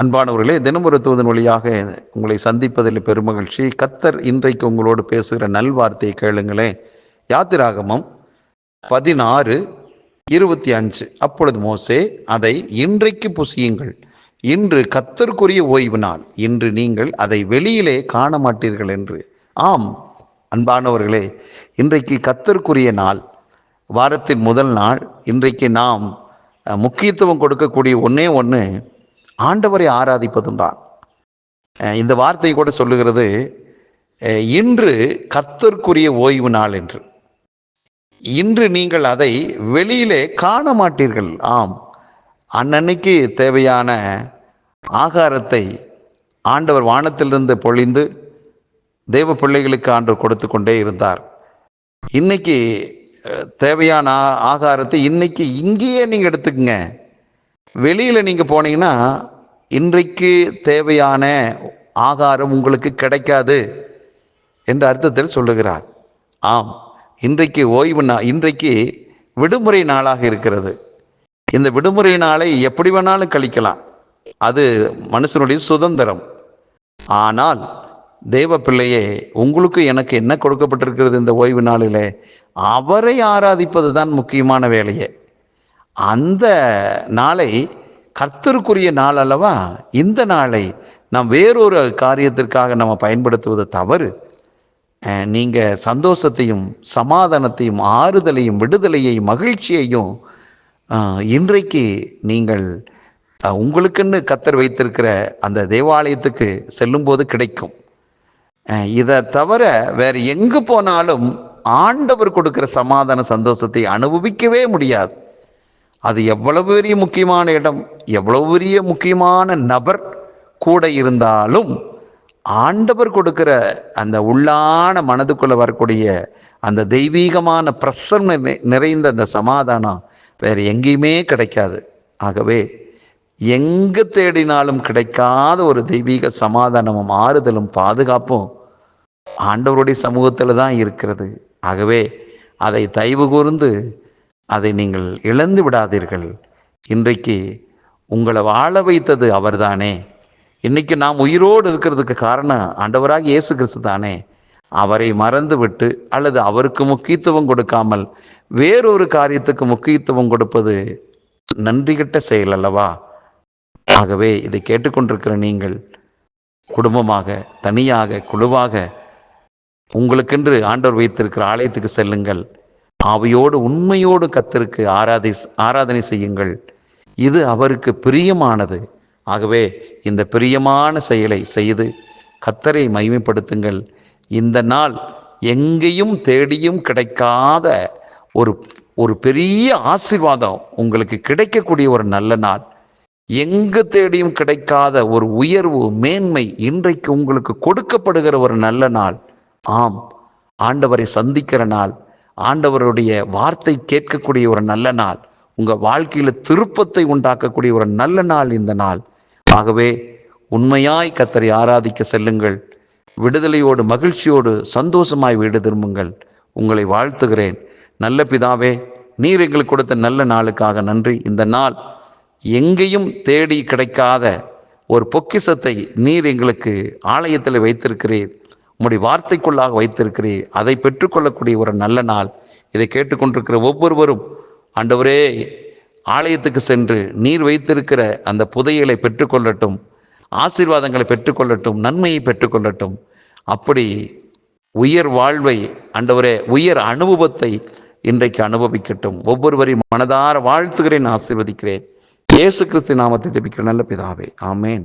அன்பானவர்களே, தினமொருத்துவதன் வழியாக உங்களை சந்திப்பதில் பெருமகிழ்ச்சி. கர்த்தர் இன்றைக்கு உங்களோடு பேசுகிற நல்வார்த்தையை கேளுங்களேன். யாத்திராகமம் 16:25. அப்பொழுது மோசே, அதை இன்றைக்கு புசியுங்கள், இன்று கர்த்தருக்குரிய ஓய்வு நாள், இன்று நீங்கள் அதை வெளியிலே காண மாட்டீர்கள் என்று. ஆம் அன்பானவர்களே, இன்றைக்கு கர்த்தருக்குரிய நாள், வாரத்தின் முதல் நாள். இன்றைக்கு நாம் முக்கியத்துவம் கொடுக்கக்கூடிய ஒன்றே ஒன்று ஆண்டவரை ஆராதிப்பதும் தான். இந்த வார்த்தை கூட சொல்லுகிறது, இன்று கர்த்தருக்குரிய ஓய்வு நாள் என்று. இன்று நீங்கள் அதை வெளியிலே காண மாட்டீர்கள். ஆம், அன்னன்னைக்கு தேவையான ஆகாரத்தை ஆண்டவர் வானத்திலிருந்து பொழிந்து தேவ பிள்ளைகளுக்கு ஆண்டவர் கொடுத்து கொண்டே இருந்தார். இன்னைக்கு தேவையான ஆகாரத்தை இன்னைக்கு இங்கேயே நீங்கள் எடுத்துக்கங்க. வெளியில் நீங்கள் போனீங்கன்னா இன்றைக்கு தேவையான ஆகாரம் உங்களுக்கு கிடைக்காது என்ற அர்த்தத்தில் சொல்லுகிறார். ஆம், இன்றைக்கு ஓய்வு நாள், இன்றைக்கு விடுமுறை நாளாக இருக்கிறது. இந்த விடுமுறை நாளை எப்படி வேணாலும் கழிக்கலாம், அது மனுஷனுடைய சுதந்திரம். ஆனால் தேவ பிள்ளையே, உங்களுக்கு எனக்கு என்ன கொடுக்கப்பட்டிருக்கிறது இந்த ஓய்வு நாளிலே? அவரை ஆராதிப்பது தான் முக்கியமான வேலையே. அந்த நாளை கர்த்தருக்குரிய நாள் அல்லவா? இந்த நாளை நாம் வேறொரு காரியத்திற்காக நம்ம பயன்படுத்துவது தவறு. நீங்கள் சந்தோஷத்தையும் சமாதானத்தையும் ஆறுதலையும் விடுதலையையும் மகிழ்ச்சியையும் இன்றைக்கு நீங்கள் உங்களுக்குன்னு கர்த்தர் வைத்திருக்கிற அந்த தேவாலயத்துக்கு செல்லும்போது கிடைக்கும். இதை தவிர வேறு எங்கு போனாலும் ஆண்டவர் கொடுக்கிற சமாதான சந்தோஷத்தை அனுபவிக்கவே முடியாது. அது எவ்வளவு பெரிய முக்கியமான இடம், எவ்வளவு பெரிய முக்கியமான நபர் கூட இருந்தாலும் ஆண்டவர் கொடுக்கிற அந்த உள்ளான மனதுக்குள்ளே வரக்கூடிய அந்த தெய்வீகமான பிரசன்ன நிறைந்த அந்த சமாதானம் வேறு எங்கேயுமே கிடைக்காது. ஆகவே எங்கு தேடினாலும் கிடைக்காத ஒரு தெய்வீக சமாதானமும் ஆறுதலும் பாதுகாப்பும் ஆண்டவருடைய சமூகத்தில் தான் இருக்கிறது. ஆகவே அதை தயவு கூர்ந்து அதை நீங்கள் இழந்து விடாதீர்கள். இன்றைக்கு உங்களை வாழ வைத்தது அவர்தானே. இன்றைக்கி நாம் உயிரோடு இருக்கிறதுக்கு காரணம் ஆண்டவராக இயேசு கிறிஸ்து தானே. அவரை மறந்து விட்டு அல்லது அவருக்கு முக்கியத்துவம் கொடுக்காமல் வேறொரு காரியத்துக்கு முக்கியத்துவம் கொடுப்பது நன்றி கெட்ட செயல் அல்லவா? ஆகவே இதை கேட்டுக்கொண்டிருக்கிற நீங்கள் குடும்பமாக, தனியாக, குழுவாக உங்களுக்கென்று ஆண்டவர் வைத்திருக்கிற ஆலயத்துக்கு செல்லுங்கள். ஆவியோடு உண்மையோடு கர்த்தருக்கு ஆராதனை செய்யுங்கள். இது அவருக்கு பிரியமானது. ஆகவே இந்த பிரியமான செயலை செய்து கர்த்தரை மகிமைப்படுத்துங்கள். இந்த நாள் எங்கேயும் தேடியும் கிடைக்காத ஒரு பெரிய ஆசீர்வாதம் உங்களுக்கு கிடைக்கக்கூடிய ஒரு நல்ல நாள். எங்கு தேடியும் கிடைக்காத ஒரு உயர்வு, மேன்மை இன்றைக்கு உங்களுக்கு கொடுக்கப்படுகிற ஒரு நல்ல நாள். ஆம், ஆண்டவரை சந்திக்கிற நாள், ஆண்டவருடைய வார்த்தை கேட்கக்கூடிய ஒரு நல்ல நாள், உங்கள் வாழ்க்கையில் திருப்பத்தை உண்டாக்கக்கூடிய ஒரு நல்ல நாள் இந்த நாள். ஆகவே உண்மையாய் கர்த்தரை ஆராதிக்க செல்லுங்கள். விடுதலையோடு மகிழ்ச்சியோடு சந்தோஷமாய் வீடு திரும்புங்கள். உங்களை வாழ்த்துகிறேன். நல்ல பிதாவே, நீர் எங்களுக்கு கொடுத்த நல்ல நாளுக்காக நன்றி. இந்த நாள் எங்கேயும் தேடி கிடைக்காத ஒரு பொக்கிஷத்தை நீர் எங்களுக்கு ஆலயத்தில் வைத்திருக்கிறீர், உம்முடைய வார்த்தைக்குள்ளாக வைத்திருக்கிறீர். அதை பெற்றுக்கொள்ளக்கூடிய ஒரு நல்ல நாள். இதை கேட்டுக்கொண்டிருக்கிற ஒவ்வொருவரும் ஆண்டவரே ஆலயத்துக்கு சென்று நீர் வைத்திருக்கிற அந்த புதையலை பெற்றுக்கொள்ளட்டும், ஆசீர்வாதங்களை பெற்றுக்கொள்ளட்டும், நன்மையை பெற்றுக்கொள்ளட்டும். அப்படி உயர் வாழ்வை ஆண்டவரே, உயர் அனுபவத்தை இன்றைக்கு அனுபவிக்கட்டும். ஒவ்வொருவரையும் மனதார வாழ்த்துகிறேன், ஆசீர்வதிக்கிறேன். இயேசு கிறிஸ்து நாமத்தை ஜெபிக்கிற நல்ல பிதாவே, ஆமேன்.